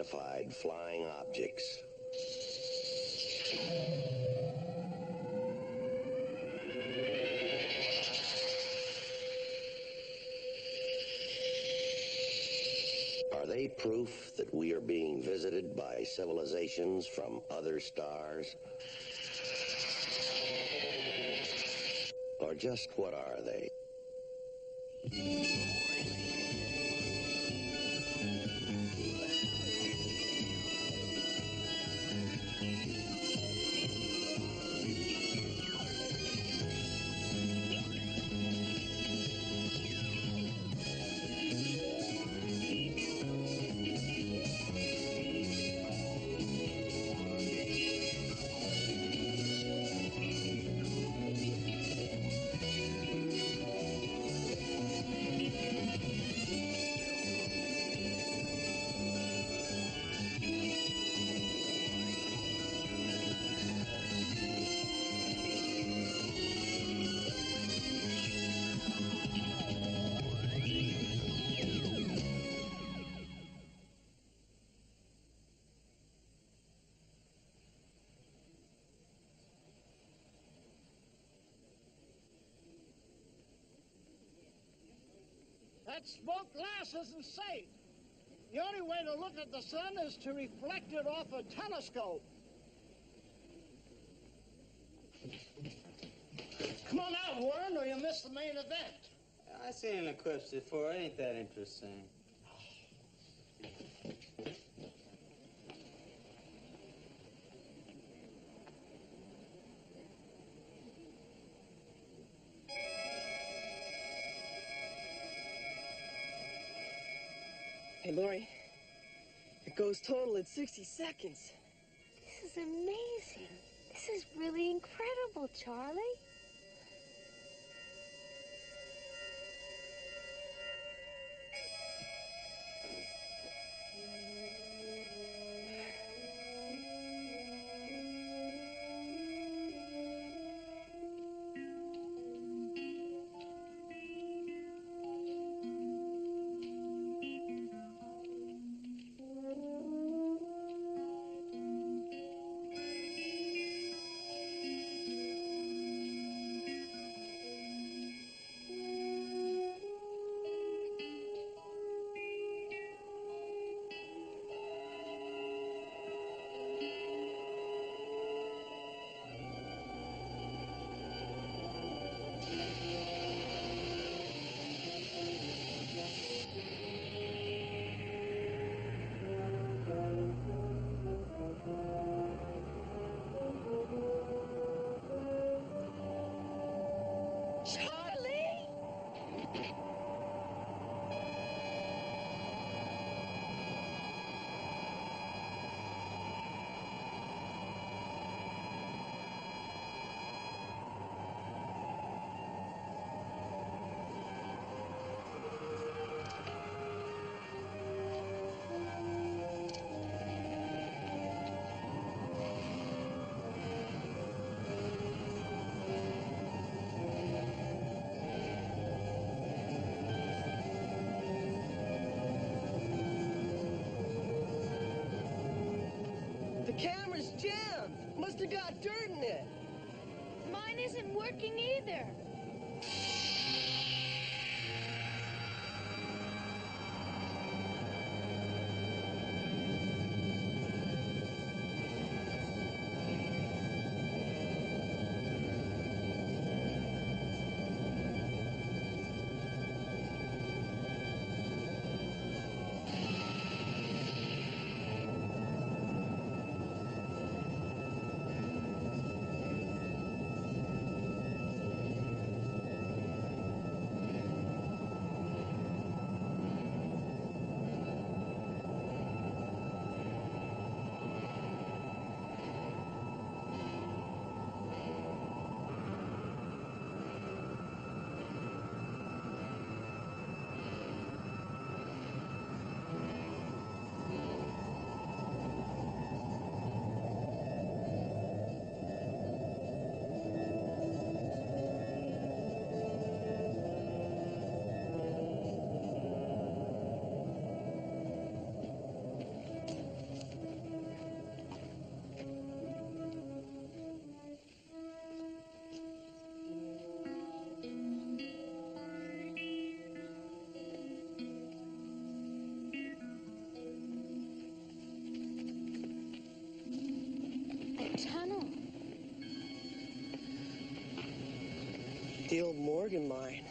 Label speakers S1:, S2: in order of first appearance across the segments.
S1: unidentified flying objects. Are they proof that we are being visited by civilizations from other stars? Or just what are they?
S2: That smoked glass isn't safe. The only way to look at the sun is to reflect it off a telescope. Come on out, Warren, or you'll miss the main event.
S3: I've seen an eclipse before. It ain't that interesting.
S4: Hey, Lori, it goes total at 60 seconds.
S5: This is amazing. This is really incredible, Charlie.
S4: The camera's jammed. Must have got dirt in it.
S5: Mine isn't working either.
S4: the old Morgan mine.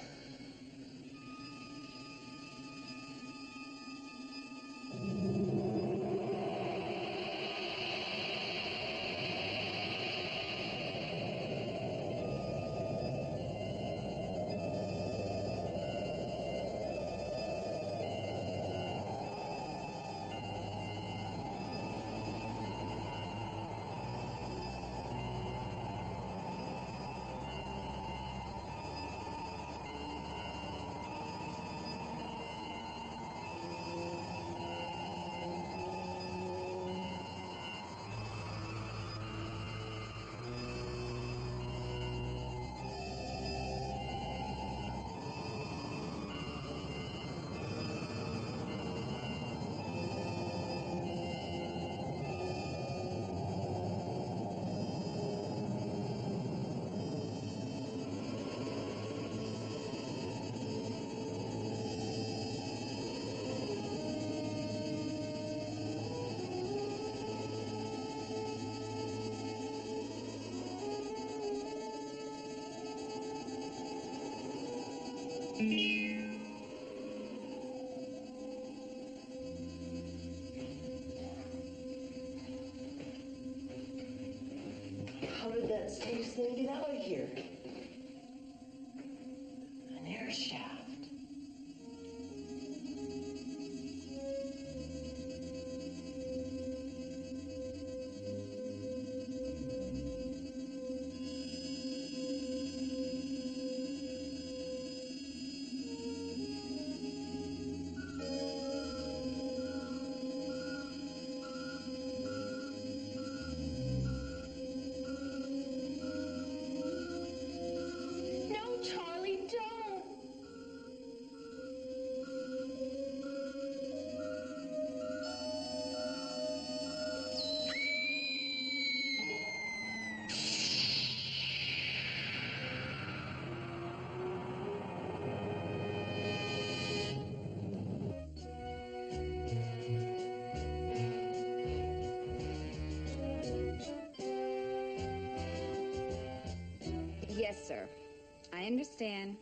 S4: How did that space thing get out of here? An air shaft.
S5: No, Charlie, don't.
S6: Yes, sir. I understand.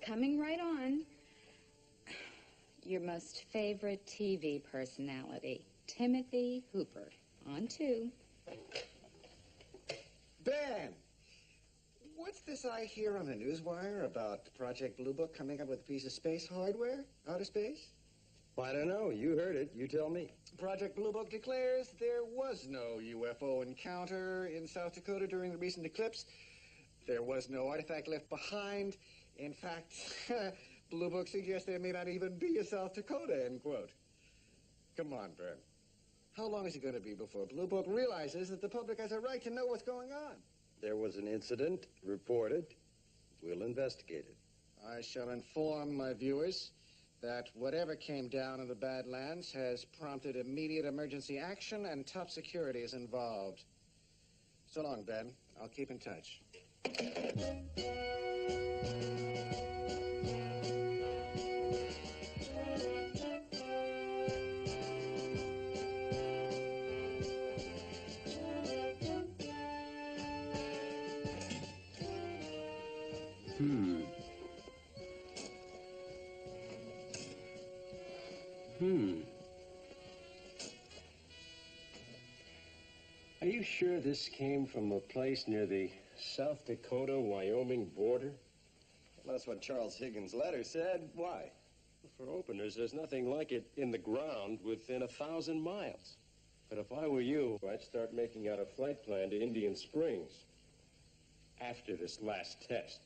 S6: Coming right on. Your most favorite TV personality, Timothy Hooper. On to.
S7: Ben! What's this I hear on the newswire about Project Blue Book coming up with a piece of space hardware out of space?
S1: I don't know. You heard it. You tell me.
S7: Project Blue Book declares there was no UFO encounter in South Dakota during the recent eclipse. There was no artifact left behind. In fact, Blue Book suggests there may not even be a South Dakota, end quote. Come on, Ben. How long is it going to be before Blue Book realizes that the public has a right to know what's going on?
S1: There was an incident reported. We'll investigate it.
S7: I shall inform my viewers that whatever came down in the Badlands has prompted immediate emergency action and top security is involved. So long, Ben. I'll keep in touch.
S8: Are you sure this came from a place near the South Dakota-Wyoming border?
S1: Well, that's what Charles Higgins' letter said. Why?
S8: For openers, there's nothing like it in the ground within 1,000 miles. But if I were you, I'd start making out a flight plan to Indian Springs after this last test.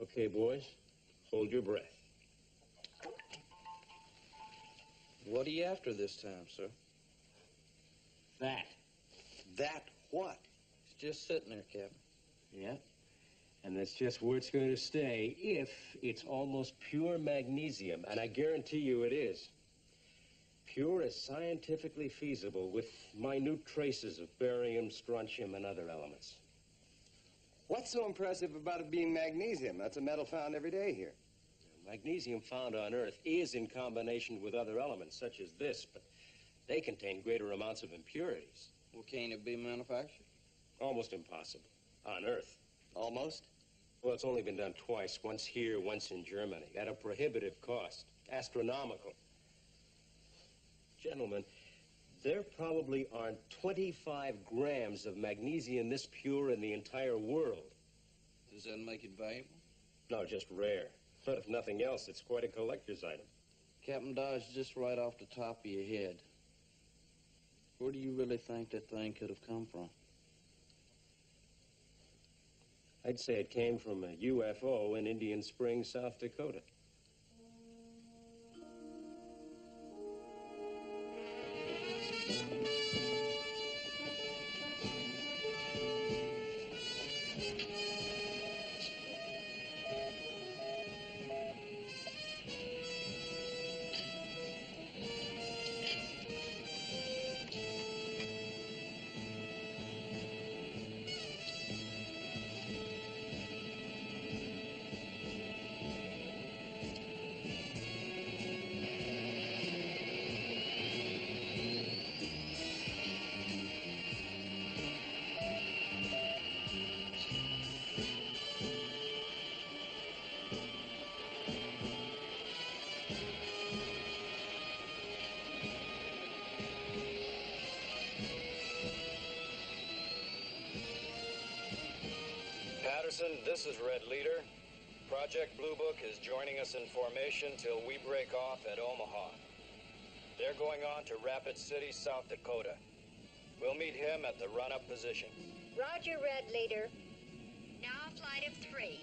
S8: Okay, boys, hold your breath.
S3: What are you after this time, sir?
S8: That.
S1: That what?
S3: It's just sitting there, Captain.
S8: Yeah. And that's just where it's going to stay if it's almost pure magnesium, and I guarantee you it is. Pure as scientifically feasible with minute traces of barium, strontium, and other elements.
S1: What's so impressive about it being magnesium? That's a metal found every day here.
S8: Magnesium found on Earth is in combination with other elements, such as this, but they contain greater amounts of impurities.
S3: Well, can't it be manufactured?
S8: Almost impossible. on Earth.
S1: Almost?
S8: Well, it's only been done twice, once here, once in Germany, at a prohibitive cost, astronomical. Gentlemen, there probably aren't 25 grams of magnesium this pure in the entire world.
S9: Does that make it valuable?
S8: No, just rare. But if nothing else, it's quite a collector's item.
S9: Captain Dodge, just right off the top of your head, where do you really think that thing could have come from?
S8: I'd say it came from a UFO in Indian Springs, South Dakota.
S10: Patterson, this is Red Leader. Project Blue Book is joining us in formation till we break off at Omaha. They're going on to Rapid City, South Dakota. We'll meet him at the run-up position.
S11: Roger, Red Leader. Now a flight of 3.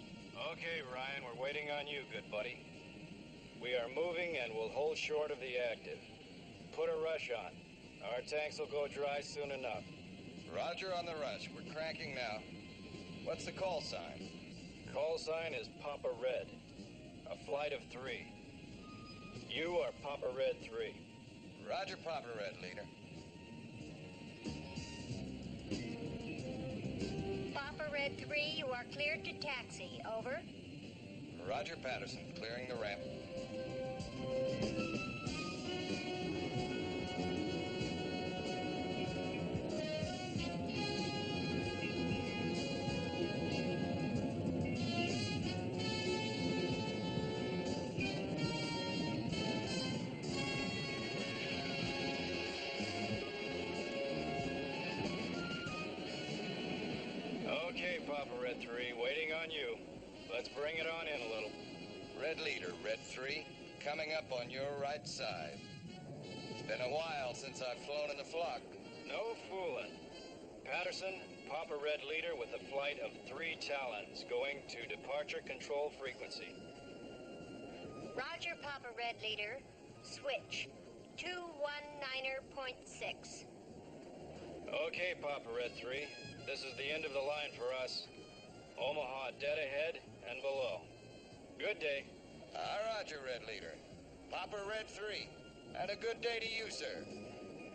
S10: Okay, Ryan, we're waiting on you, good buddy. We are moving and we'll hold short of the active. Put a rush on. Our tanks will go dry soon enough.
S12: Roger on the rush. We're cranking now. What's the call sign?
S10: Call sign is Papa Red. A flight of 3. You are Papa Red 3.
S12: Roger, Papa Red, Leader.
S11: Papa Red 3, you are cleared to taxi. Over.
S12: Roger, Patterson. Clearing the ramp.
S10: Okay, Papa Red 3, waiting on you. Let's bring it on in a little.
S12: Red Leader, Red 3, coming up on your right side. It's been a while since I've flown in the flock.
S10: No fooling. Patterson, Papa Red Leader with a flight of 3 Talons going to departure control frequency.
S11: Roger, Papa Red Leader. Switch. 219.6.
S10: Okay, Papa Red 3. This is the end of the line for us. Omaha dead ahead and below. Good day.
S12: Roger, Red Leader. Papa Red 3. And a good day to you, sir.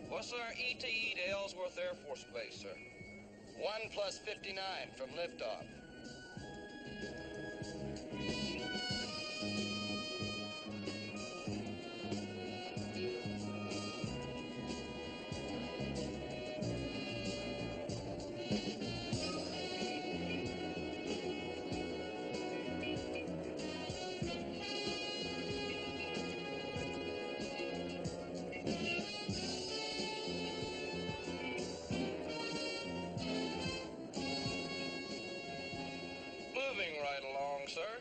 S9: What's our ETE to Ellsworth Air Force Base, sir?
S12: 1 plus 59 from liftoff.
S9: Moving right along, sir.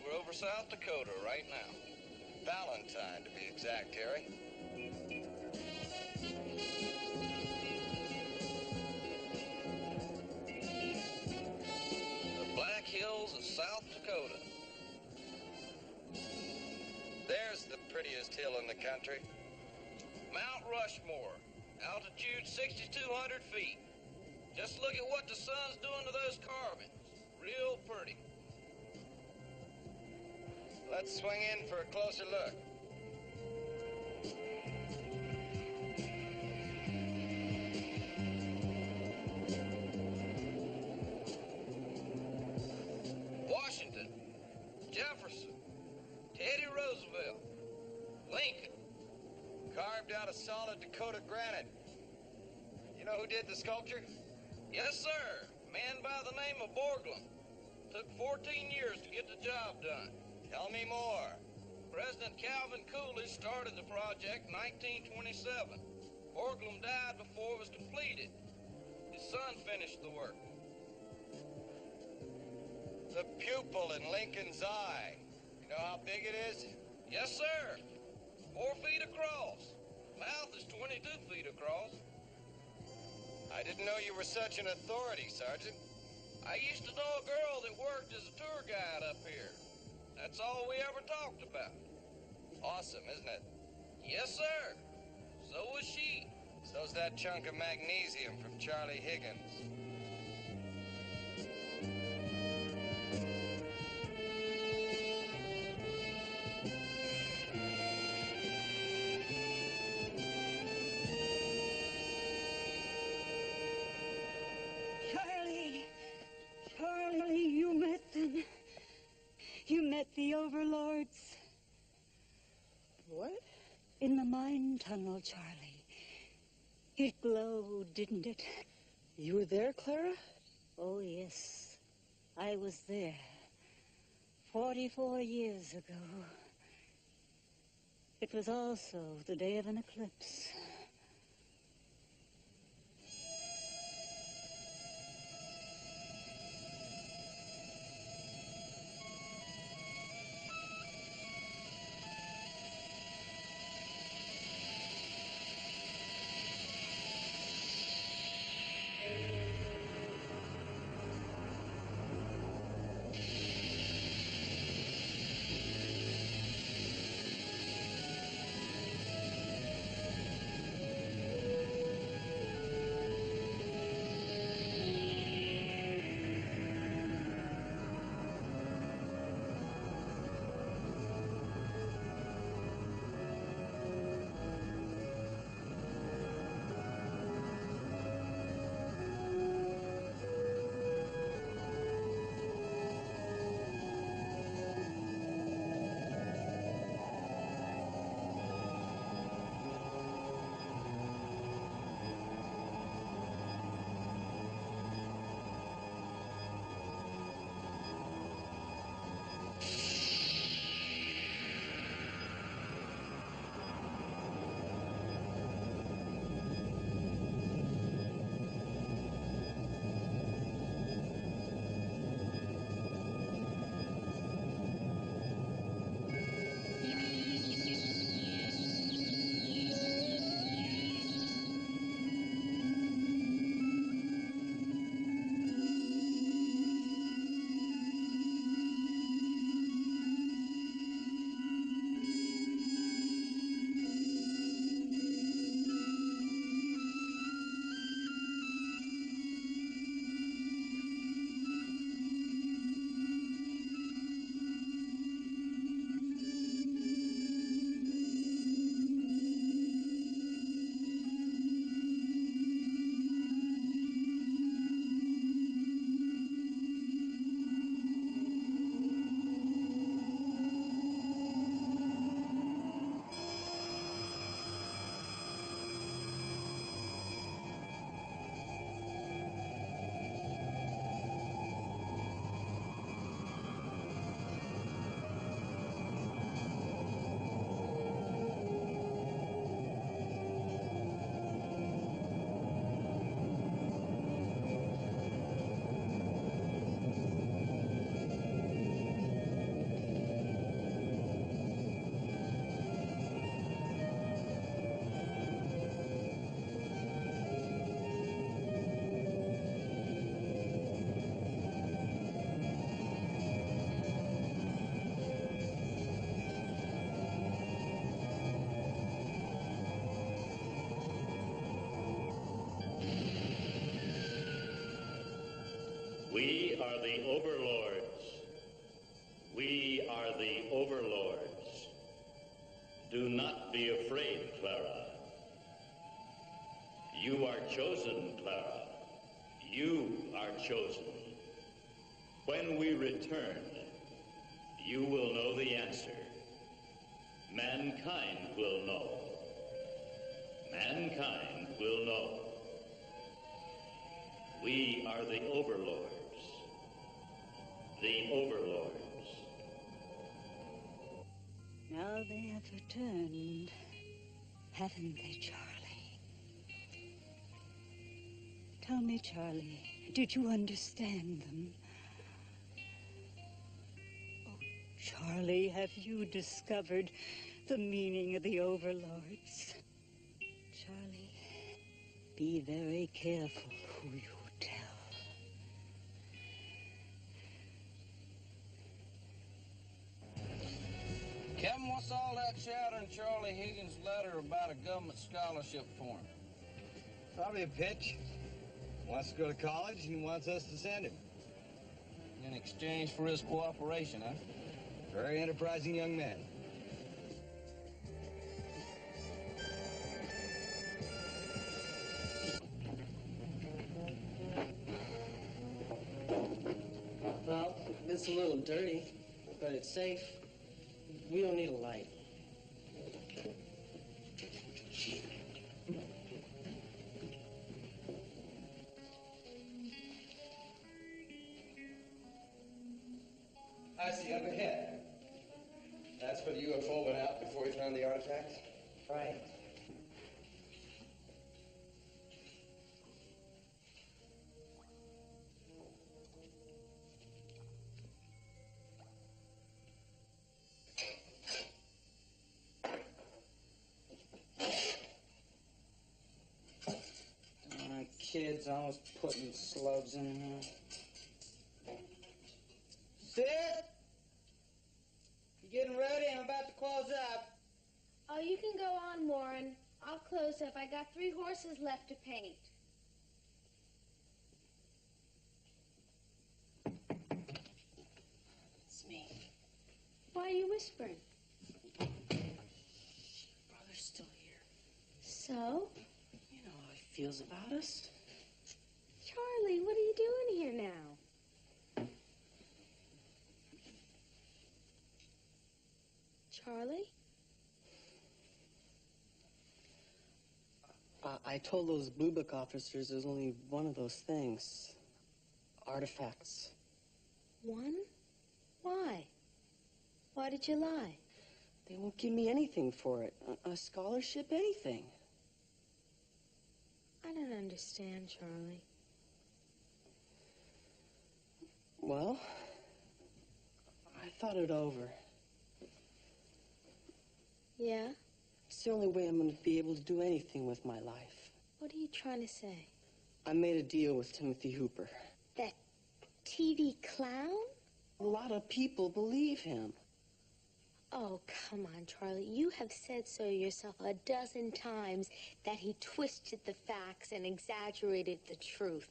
S9: We're over South Dakota right now.
S12: Valentine, to be exact, Harry.
S9: The Black Hills of South Dakota.
S12: There's the prettiest hill in the country.
S9: Mount Rushmore. Altitude 6,200 feet. Just look at what the sun's doing to those carvings. Real pretty.
S12: Let's swing in for a closer look.
S9: Washington, Jefferson, Teddy Roosevelt, Lincoln.
S12: Carved out of solid Dakota granite. You know who did the sculpture?
S9: Yes, sir. Man by the name of Borglum. Took 14 years to get the job done.
S12: Tell me more.
S9: President Calvin Coolidge started the project in 1927. Borglum died before it was completed. His son finished the work.
S12: The pupil in Lincoln's eye. You know how big it is?
S9: Yes, sir. 4 feet across. Mouth is 22 feet across.
S12: I didn't know you were such an authority, Sergeant.
S9: I used to know a girl that worked as a tour guide up here. That's all we ever talked about.
S12: Awesome, isn't it?
S9: Yes, sir. So was she.
S12: So's that chunk of magnesium from Charlie Higgins.
S13: Charlie, you met them. You met the overlords.
S4: What?
S13: In the mine tunnel, Charlie. It glowed, didn't it?
S4: You were there, Clara?
S13: Oh, yes. I was there. 44 years ago. It was also the day of an eclipse.
S14: We are the overlords. We are the overlords. Do not be afraid, Clara. You are chosen, Clara. You are chosen. When we return, you will know the answer. Mankind will know. Mankind will know. We are the overlords. The overlords.
S13: Now they have returned, haven't they, Charlie? Tell me, Charlie, did you understand them? Oh, Charlie, have you discovered the meaning of the overlords? Charlie, be very careful who you tell.
S9: Kevin, what's all that chatter in Charlie Higgins' letter about a government scholarship for him?
S7: Probably a pitch. Wants to go to college and wants us to send him.
S9: In exchange for his cooperation, huh?
S7: Very enterprising young man.
S15: Well, it's a little dirty, but it's safe. We don't need a light.
S12: I see up ahead. That's where the UFO went out before we found the artifact?
S15: Right.
S3: Kids always putting slugs in here. Sid? You getting ready? I'm about to close up.
S5: Oh, you can go on, Warren. I'll close up. I got 3 horses left to paint.
S15: It's me.
S5: Why are you whispering?
S15: Your brother's still here.
S5: So?
S15: You know how he feels about us.
S5: Charlie, what are you doing here now? Charlie?
S15: I told those Blue Book officers there's only one of those things. Artifacts.
S5: One? Why? Why did you lie?
S15: They won't give me anything for it. A scholarship, anything.
S5: I don't understand, Charlie.
S15: Well, I thought it over.
S5: Yeah?
S15: It's the only way I'm going to be able to do anything with my life.
S5: What are you trying to say?
S15: I made a deal with Timothy Hooper.
S5: That TV clown?
S15: A lot of people believe him.
S5: Oh, come on, Charlie. You have said so yourself a dozen times that he twisted the facts and exaggerated the truth.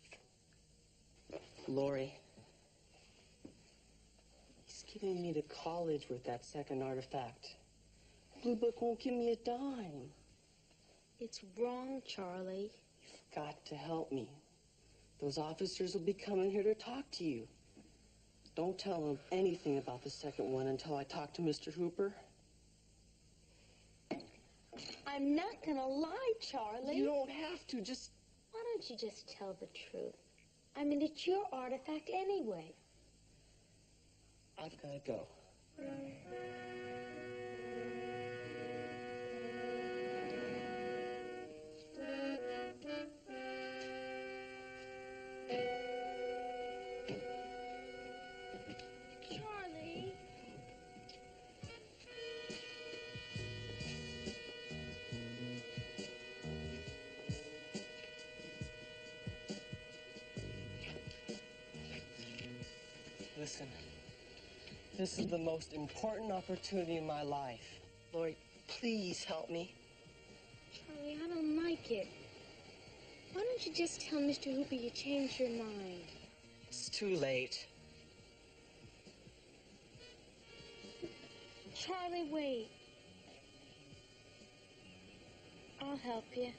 S15: Lori, he's giving me to college with that second artifact. Blue Book won't give me a dime.
S5: It's wrong, Charlie.
S15: You've got to help me. Those officers will be coming here to talk to you. Don't tell them anything about the second one until I talk to Mr. Hooper.
S5: I'm not gonna lie, Charlie.
S15: You don't have to, just...
S5: Why don't you just tell the truth? I mean, it's your artifact anyway.
S15: I've gotta go.
S5: Charlie.
S15: Listen, this is the most important opportunity in my life. Lori, please help me.
S5: Charlie, I don't like it. Why don't you just tell Mr. Hooper you changed your mind?
S15: It's too late.
S5: Charlie, wait. I'll help you.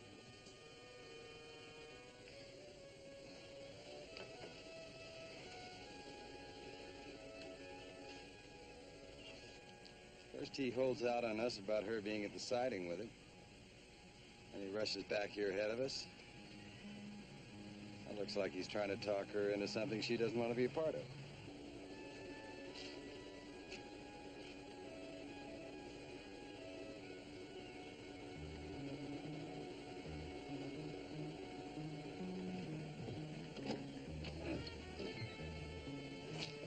S12: First he holds out on us about her being at the siding with him. And he rushes back here ahead of us. It looks like he's trying to talk her into something she doesn't want to be a part of.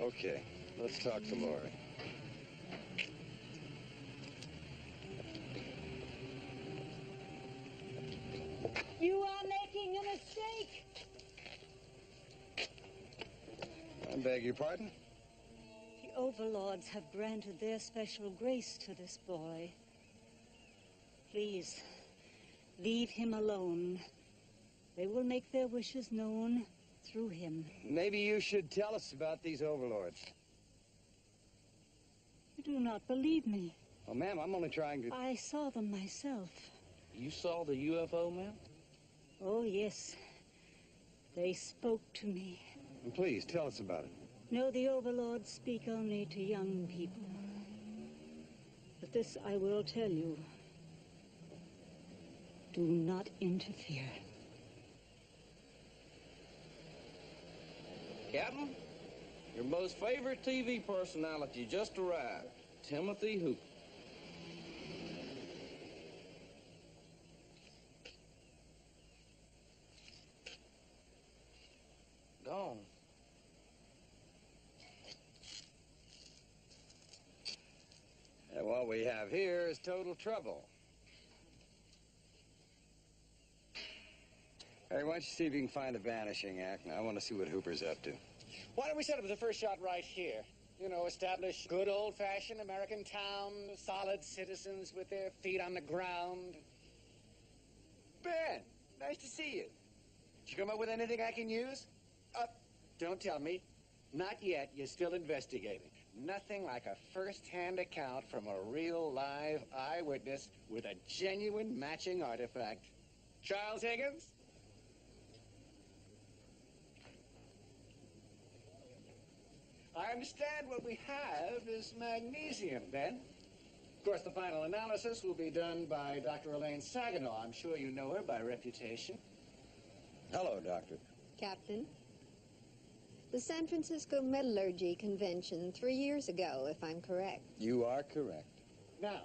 S12: Okay, let's talk to Lori.
S13: You are making a mistake.
S12: I beg your pardon?
S13: The overlords have granted their special grace to this boy. Please, leave him alone. They will make their wishes known through him.
S12: Maybe you should tell us about these overlords.
S13: You do not believe me.
S12: Well, ma'am, I'm only trying to...
S13: I saw them myself.
S9: You saw the UFO, ma'am?
S13: Oh, yes. They spoke to me.
S12: Please, tell us about it.
S13: No, the overlords speak only to young people. But this I will tell you. Do not interfere.
S9: Captain, your most favorite TV personality just arrived, Timothy Hooper. Gone.
S12: And what we have here is total trouble. Hey, why don't you see if you can find the vanishing act? Now, I want to see what Hooper's up to.
S7: Why don't we set up the first shot right here? You know, establish good old-fashioned American town, solid citizens with their feet on the ground. Ben, nice to see you. Did you come up with anything I can use? Don't tell me. Not yet. You're still investigating. Nothing like a first-hand account from a real live eyewitness with a genuine matching artifact. Charles Higgins? I understand what we have is magnesium, Ben. Of course, the final analysis will be done by Dr. Elaine Saginaw. I'm sure you know her by reputation.
S12: Hello, Doctor.
S16: Captain, the San Francisco Metallurgy Convention 3 years ago, if I'm correct.
S12: You are correct.
S7: Now,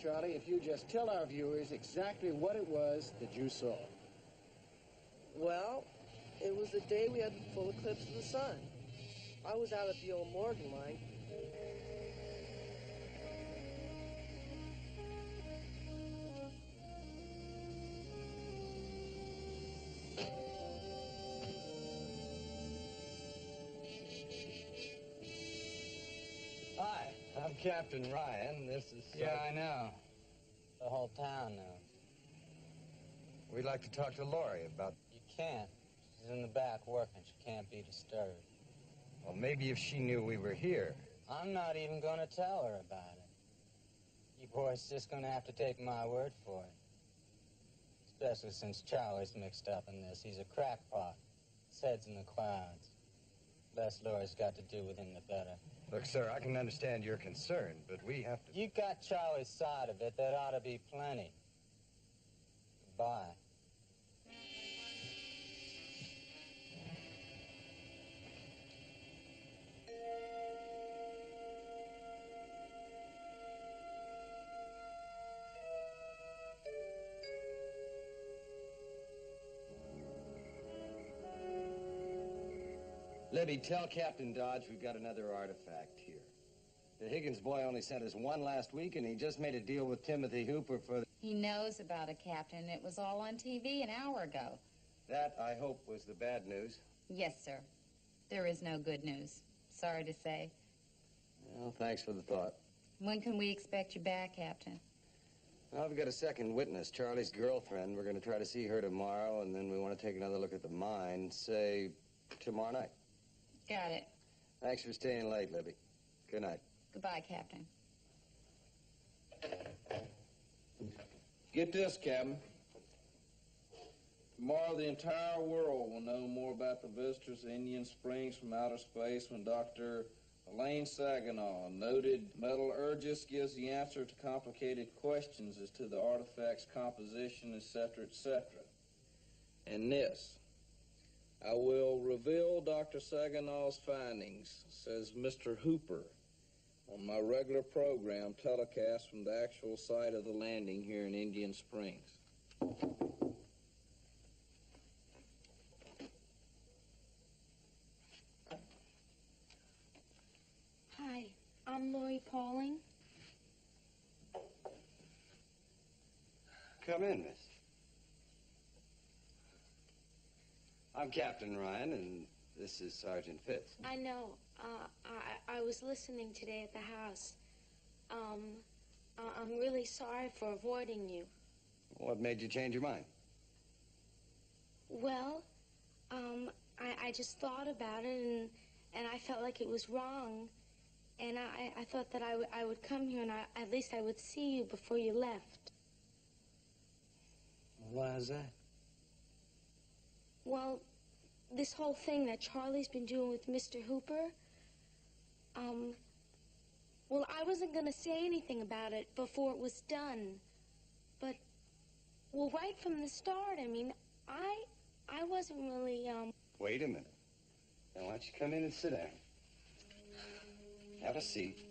S7: Charlie, if you just tell our viewers exactly what it was that you saw.
S15: Well, it was the day we had the full eclipse of the sun. I was out at the old Morgan line.
S3: Hi, I'm Captain Ryan. This is...
S10: Yeah, I know. The whole town knows.
S12: We'd like to talk to Lori about...
S10: You can't. She's in the back working. She can't be disturbed.
S12: Well, maybe if she knew we were here.
S10: I'm not even going to tell her about it. You boys just going to have to take my word for it. Especially since Charlie's mixed up in this. He's a crackpot. His head's in the clouds. Less Lori's got to do with him, the better.
S12: Look, sir, I can understand your concern, but we have to...
S10: You got Charlie's side of it. That ought to be plenty. Goodbye.
S12: Libby, tell Captain Dodge we've got another artifact here. The Higgins boy only sent us one last week, and he just made a deal with Timothy Hooper for...
S6: He knows about it, Captain. It was all on TV an hour ago.
S12: That, I hope, was the bad news.
S6: Yes, sir. There is no good news. Sorry to say.
S12: Well, thanks for the thought.
S6: When can we expect you back, Captain?
S12: Well, we've got a second witness, Charlie's girlfriend. We're going to try to see her tomorrow, and then we want to take another look at the mine, say, tomorrow night.
S6: Got it.
S12: Thanks for staying late, Libby. Good night.
S6: Goodbye, Captain.
S9: Get this, Captain. Tomorrow, the entire world will know more about the visitors to Indian Springs from outer space when Dr. Elaine Saginaw, a noted metallurgist, gives the answer to complicated questions as to the artifact's composition, etc., etc. And this, I will reveal Dr. Saginaw's findings, says Mr. Hooper, on my regular program telecast from the actual site of the landing here in Indian Springs.
S5: Hi, I'm Lori Pauling.
S12: Come in, miss. I'm Captain Ryan, and this is Sergeant Fitz.
S5: I know. I was listening today at the house. I'm really sorry for avoiding you.
S12: What made you change your mind?
S5: Well, I just thought about it, and I felt like it was wrong. And I thought that I would come here, and at least I would see you before you left.
S12: Why is that?
S5: Well, this whole thing that Charlie's been doing with Mr. Hooper, well, I wasn't going to say anything about it before it was done. But, well, right from the start, I mean, I wasn't really,
S12: Wait a minute. Now, why don't you come in and sit down? Have a seat.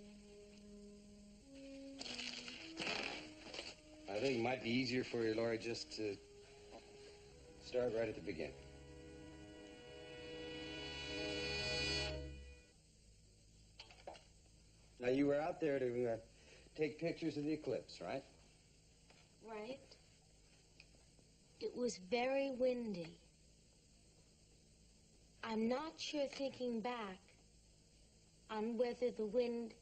S12: I think it might be easier for you, Laurie, just to start right at the beginning. Now, you were out there to take pictures of the eclipse, right?
S5: right? It was very windy. I'm not sure, thinking back, on whether the wind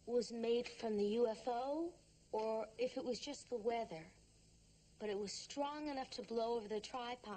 S5: was made from the UFO or if it was just the weather. But it was strong enough to blow over the tripod.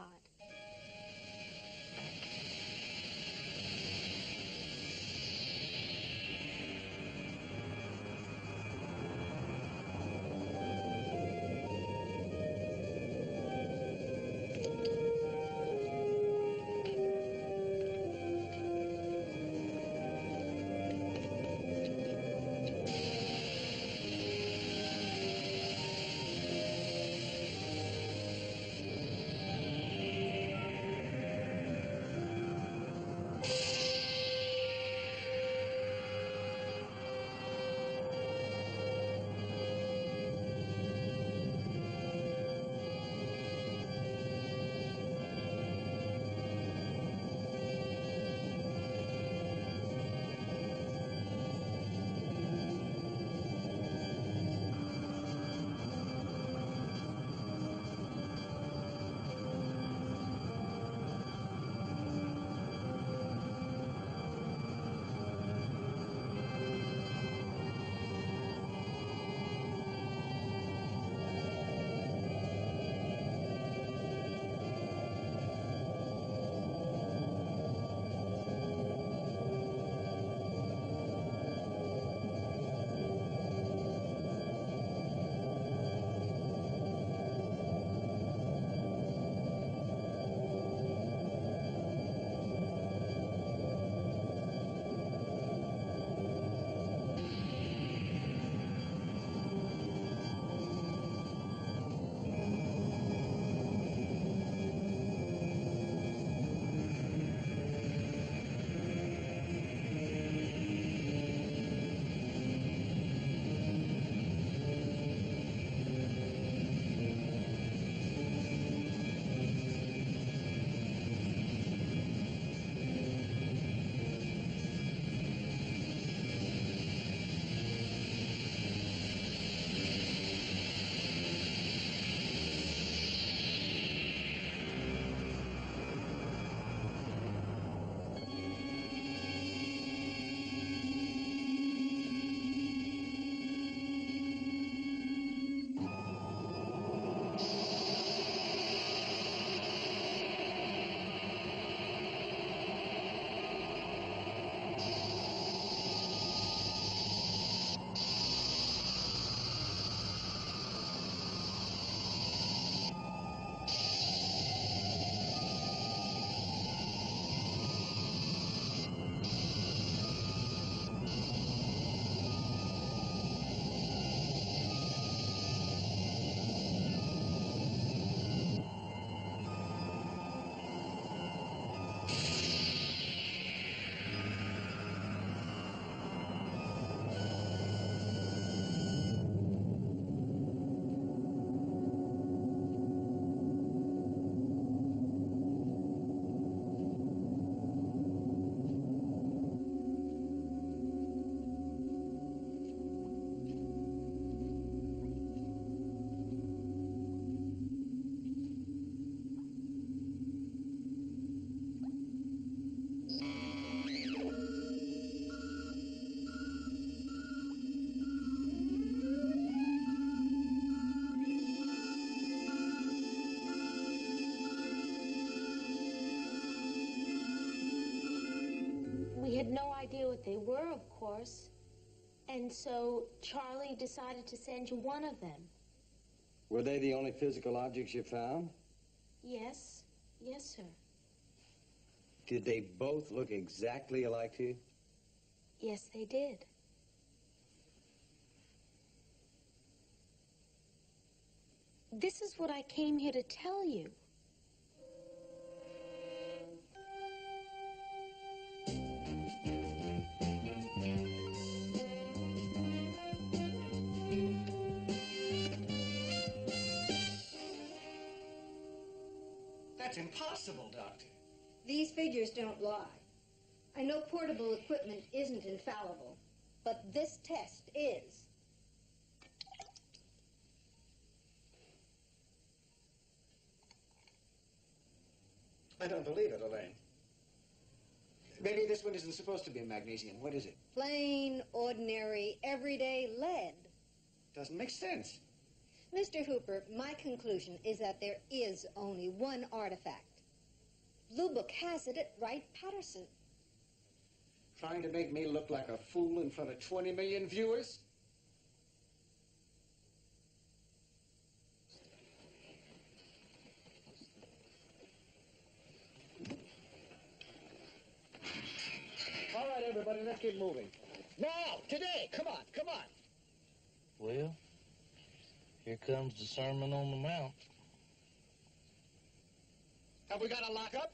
S5: had no idea what they were, of course. And so Charlie decided to send you one of them.
S12: Were they the only physical objects you found?
S5: Yes. Yes, sir.
S12: Did they both look exactly alike to you?
S5: Yes, they did. This is what I came here to tell you.
S7: That's impossible, Doctor.
S16: These figures don't lie. I know portable equipment isn't infallible, but this test is.
S7: I don't believe it, Elaine. Maybe this one isn't supposed to be magnesium. What is it?
S16: Plain, ordinary, everyday lead.
S7: Doesn't make sense.
S16: Mr. Hooper, my conclusion is that there is only one artifact. Blue Book has it at Wright-Patterson.
S7: Trying to make me look like a fool in front of 20 million viewers? All right, everybody, let's get moving. Now, today, come on, come on.
S9: Well, here comes the Sermon on the Mount.
S7: Have we got a lockup?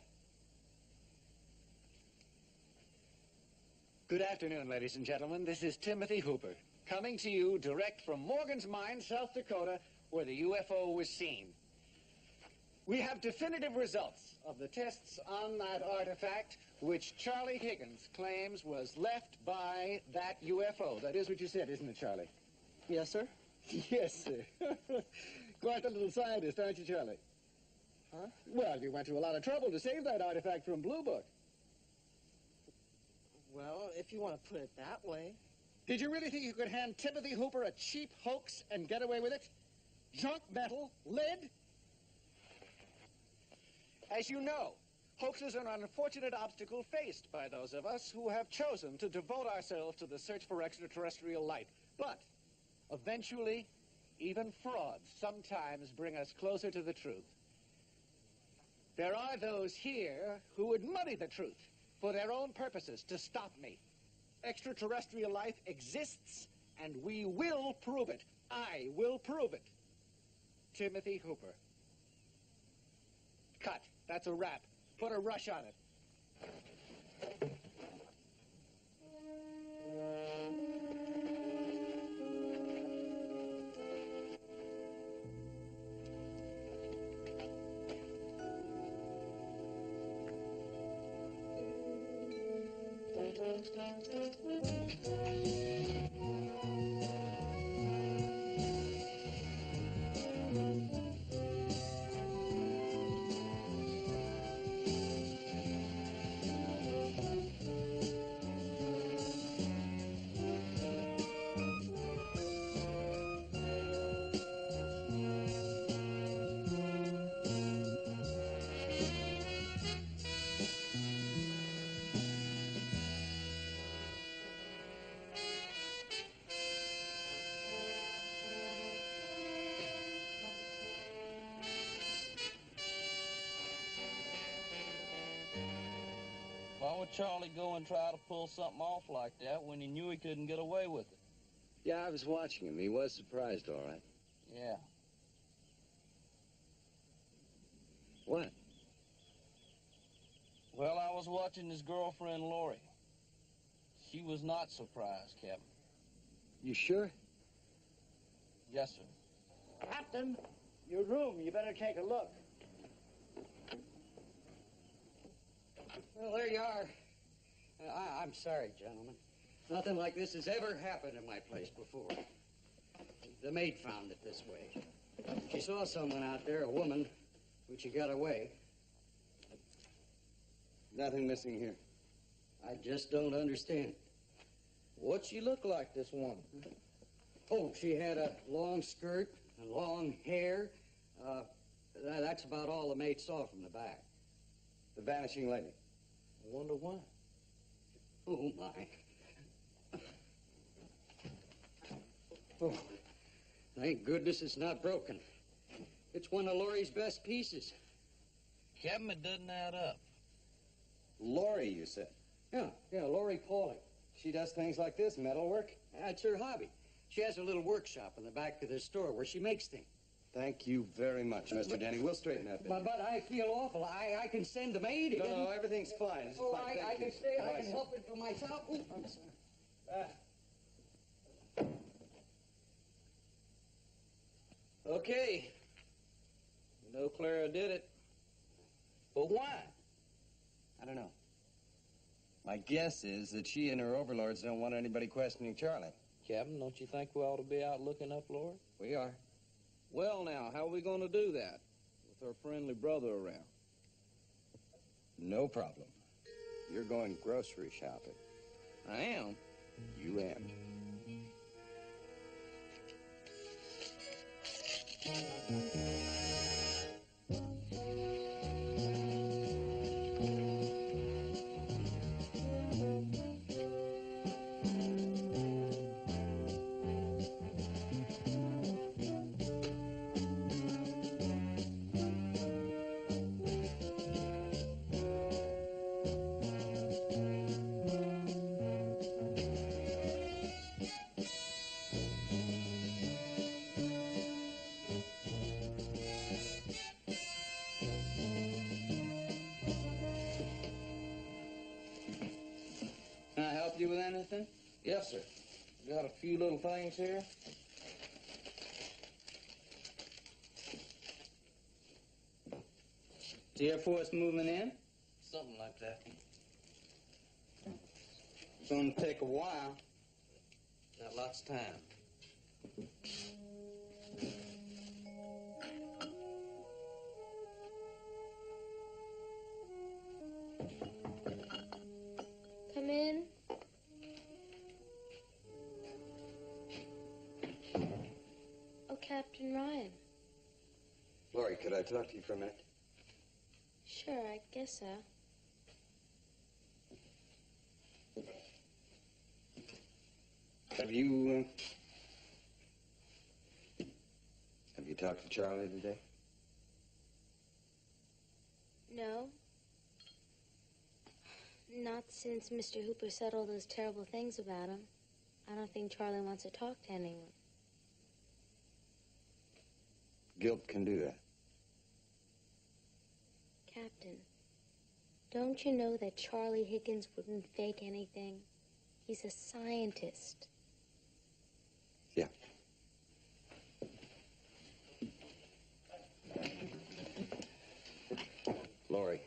S7: Good afternoon, ladies and gentlemen. This is Timothy Hooper, coming to you direct from Morgan's Mine, South Dakota, where the UFO was seen. We have definitive results of the tests on that artifact, which Charlie Higgins claims was left by that UFO. That is what you said, isn't it, Charlie?
S15: Yes, sir.
S7: Yes, sir. Quite a little scientist, aren't you, Charlie?
S15: Huh?
S7: Well, you went to a lot of trouble to save that artifact from Blue Book.
S15: Well, if you want to put it that way.
S7: Did you really think you could hand Timothy Hooper a cheap hoax and get away with it? Junk metal, lead? As you know, hoaxes are an unfortunate obstacle faced by those of us who have chosen to devote ourselves to the search for extraterrestrial life. But eventually, even frauds sometimes bring us closer to the truth. There are those here who would muddy the truth for their own purposes to stop me. Extraterrestrial life exists, and we will prove it. I will prove it. Timothy Hooper. Cut. That's a wrap. Put a rush on it.
S9: Why would Charlie go and try to pull something off like that when he knew he couldn't get away with it?
S12: Yeah, I was watching him. He was surprised, all right.
S9: Yeah.
S12: What?
S9: Well, I was watching his girlfriend, Lori. She was not surprised, Captain.
S12: You sure?
S9: Yes, sir.
S2: Captain, your room, you better take a look.
S15: Well, there you are. I'm sorry, gentlemen. Nothing like this has ever happened in my place before. The maid found it this way. She saw someone out there, a woman, when she got away.
S12: Nothing missing here.
S15: I just don't understand.
S9: What'd she look like, this woman?
S15: Oh, she had a long skirt and long hair. That's about all the maid saw from the back.
S12: The vanishing lady.
S9: I wonder why.
S15: Oh, my. Oh, thank goodness it's not broken. It's one of Laurie's best pieces.
S9: Captain, it doesn't add up.
S12: Laurie, you said?
S15: Yeah, Laurie Pauling.
S12: She does things like this, metalwork?
S15: That's her hobby. She has a little workshop in the back of the store where she makes things.
S12: Thank you very much, Mr. Denny. We'll straighten that.
S15: But I feel awful. I can send the maid.
S12: No, everything's fine. It's
S15: Oh,
S12: fine.
S15: I
S12: Thank
S15: can
S12: you.
S15: stay. I
S12: Bye,
S15: can
S12: sir.
S15: help it for myself. Ooh, I'm sorry.
S9: Okay. You know Clara did it. But why?
S12: I don't know. My guess is that she and her overlords don't want anybody questioning Charlie.
S9: Captain, don't you think we ought to be out looking up Laura?
S12: We are.
S9: Well, now, how are we going to do that with our friendly brother around?
S12: No problem. You're going grocery shopping.
S9: I am.
S12: You am.
S9: Can I help you with anything? Yes, sir. Got a few little things here. The Air Force moving in? Something like that. It's gonna take a while. Got lots of time.
S5: Come in. Oh, Captain Ryan.
S12: Laurie, could I talk to you for a minute?
S5: Sure, I guess so.
S12: Have you talked to Charlie today?
S5: No. Not since Mr. Hooper said all those terrible things about him. I don't think Charlie wants to talk to anyone.
S12: Guilt can do that.
S5: Captain, don't you know that Charlie Higgins wouldn't fake anything? He's a scientist.
S12: Yeah. Laurie,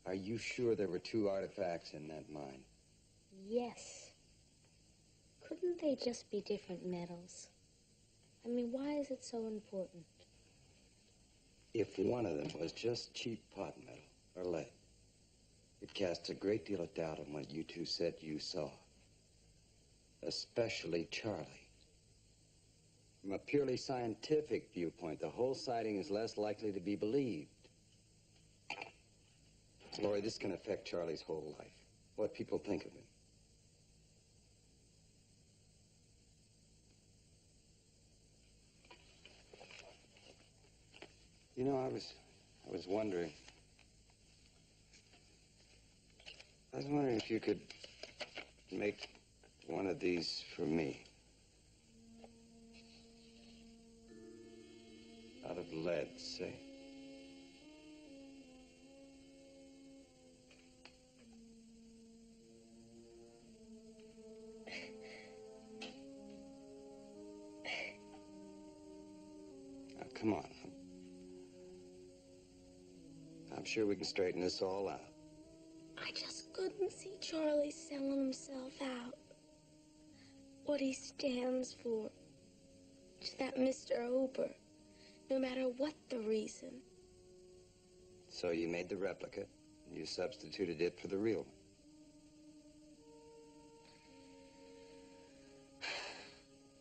S12: are you sure there were 2 artifacts in that mine?
S5: Yes. Couldn't they just be different metals? I mean, why is it so important?
S12: If one of them was just cheap pot metal or lead, it casts a great deal of doubt on what you two said you saw. Especially Charlie. From a purely scientific viewpoint, the whole sighting is less likely to be believed. Laurie, this can affect Charlie's whole life. What people think of him. You know, I was wondering. I was wondering if you could make one of these for me. Out of lead, say. Now, come on. I'm sure we can straighten this all out.
S5: I just couldn't see Charlie selling himself out. What he stands for. To that Mr. Hooper. No matter what the reason.
S12: So you made the replica, and you substituted it for the real one.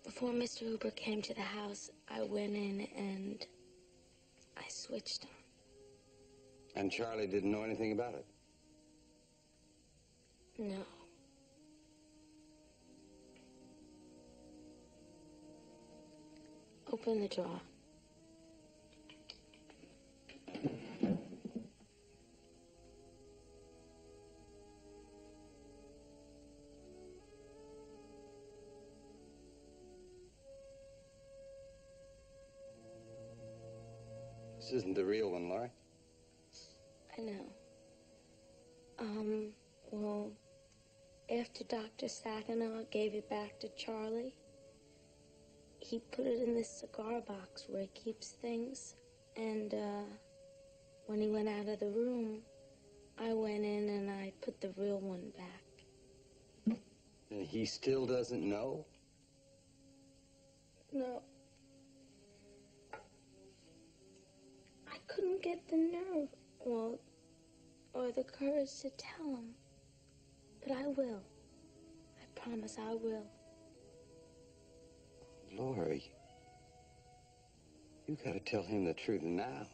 S5: Before Mr. Hooper came to the house, I went in and I switched on.
S12: And Charlie didn't know anything about it?
S5: No. Open the drawer.
S12: This isn't the real one, Laurie.
S5: I know. Well, after Dr. Saginaw gave it back to Charlie, he put it in this cigar box where he keeps things. And, when he went out of the room, I went in and I put the real one back.
S12: And he still doesn't know?
S5: No. I couldn't get the nerve, well, or the courage to tell him. But I will. I promise I will.
S12: Laurie, you gotta tell him the truth now.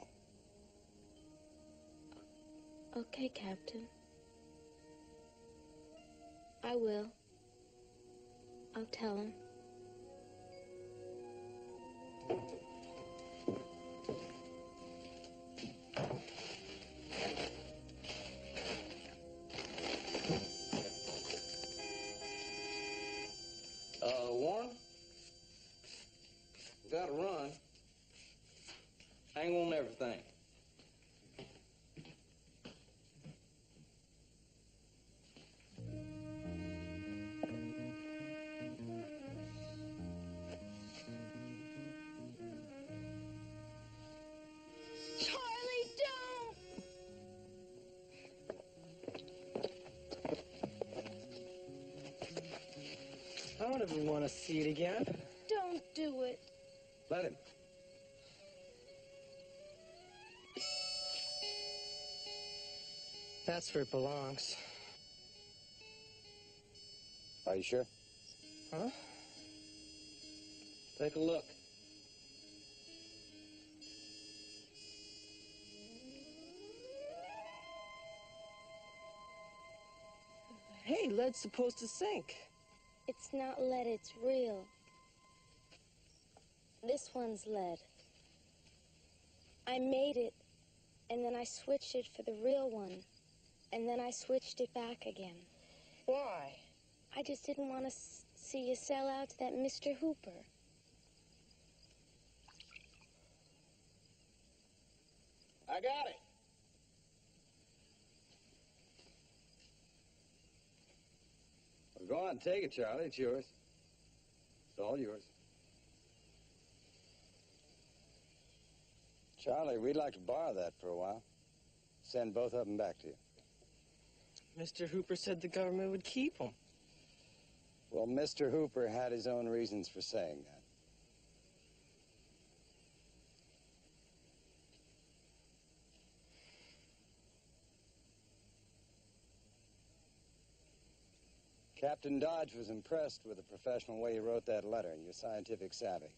S5: Okay, Captain. I will. I'll tell him.
S9: Warren? Gotta run. Hang on everything.
S4: Charlie, don't!
S17: I don't ever want to see it again.
S4: Don't do it.
S12: Let him.
S17: That's where it belongs.
S12: Are you sure?
S17: Huh?
S9: Take a look.
S17: Hey, lead's supposed to sink.
S5: It's not lead, it's real. This one's lead. I made it, and then I switched it for the real one, and then I switched it back again.
S17: Why?
S5: I just didn't want to see you sell out to that Mr. Hooper.
S7: I got it.
S12: Well, go on, take it, Charlie. It's yours. It's all yours. Charlie, we'd like to borrow that for a while. Send both of them back to you.
S17: Mr. Hooper said the government would keep them.
S12: Well, Mr. Hooper had his own reasons for saying that. Captain Dodge was impressed with the professional way you wrote that letter and your scientific savvy.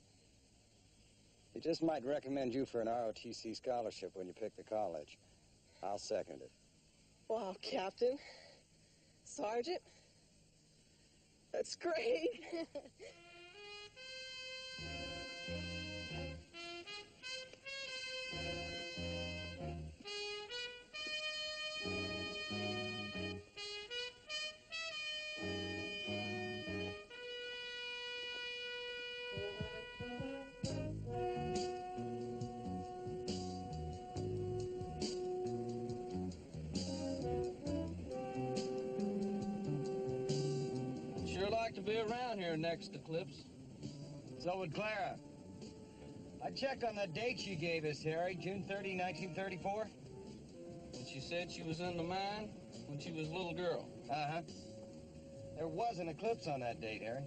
S12: He just might recommend you for an ROTC scholarship when you pick the college. I'll second it.
S4: Wow, Captain. Sergeant. That's great.
S9: Sure like to be around here next eclipse.
S12: So would Clara. I checked on the date she gave us, Harry, June 30, 1934.
S9: And she said she was in the mine when she was a little girl.
S12: Uh-huh. There was an eclipse on that date, Harry.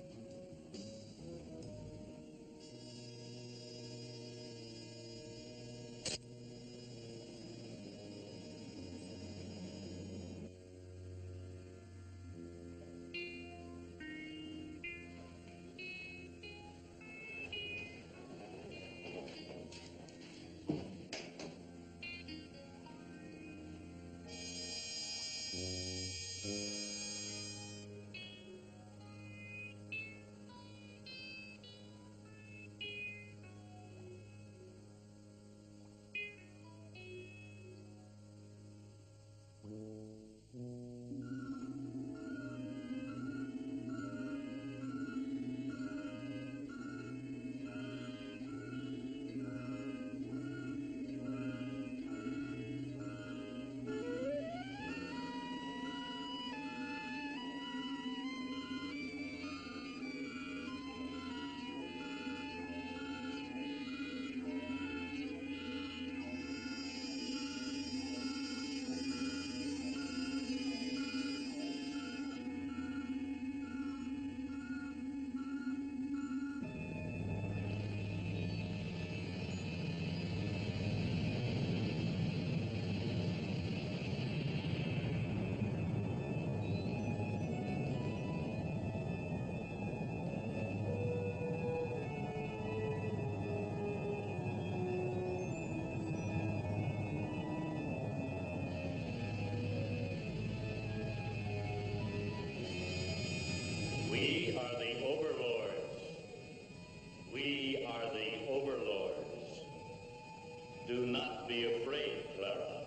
S14: Do not be afraid, Clara.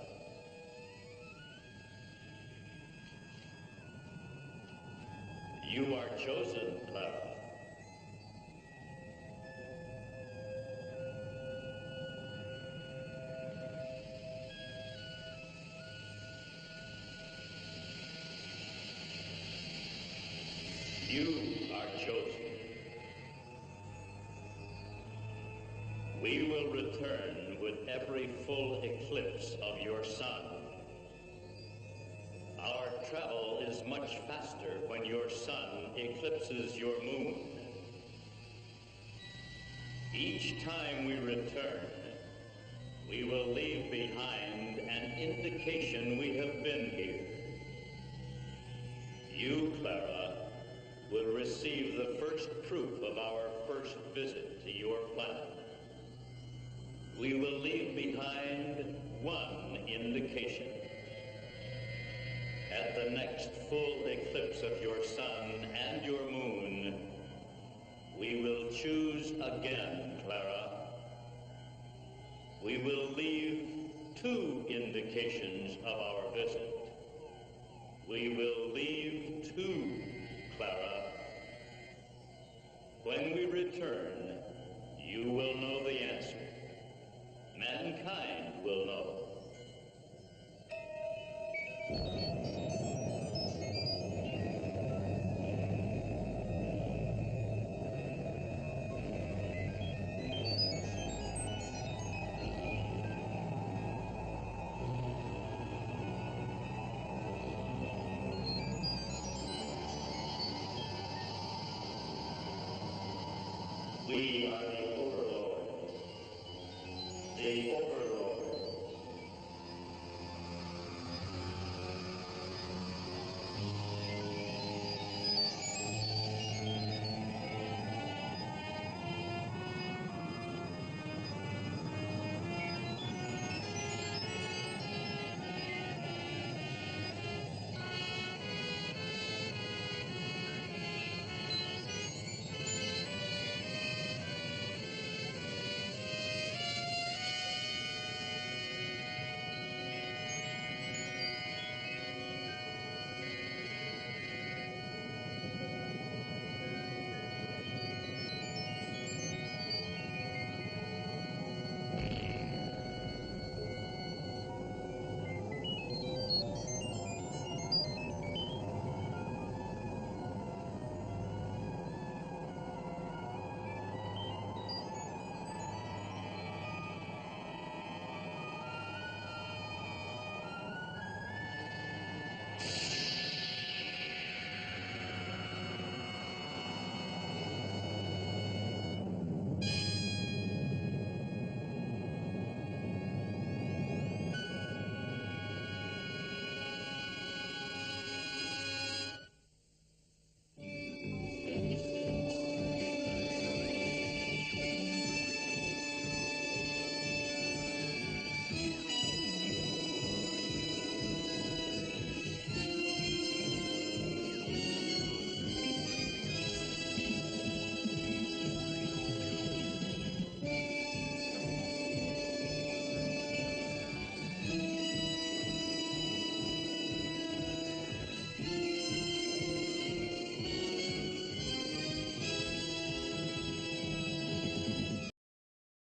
S14: You are chosen, Clara. You are chosen. We will return with every full eclipse of your sun. Our travel is much faster when your sun eclipses your moon. Each time we return, we will leave behind an indication we have been here. You, Clara, will receive the first proof of our first visit to your planet. We will leave behind one indication. At the next full eclipse of your sun and your moon, we will choose again, Clara. We will leave two indications of our visit. We will leave two, Clara. When we return, you will know the answer. Mankind will know. We are the overlords. The overlords.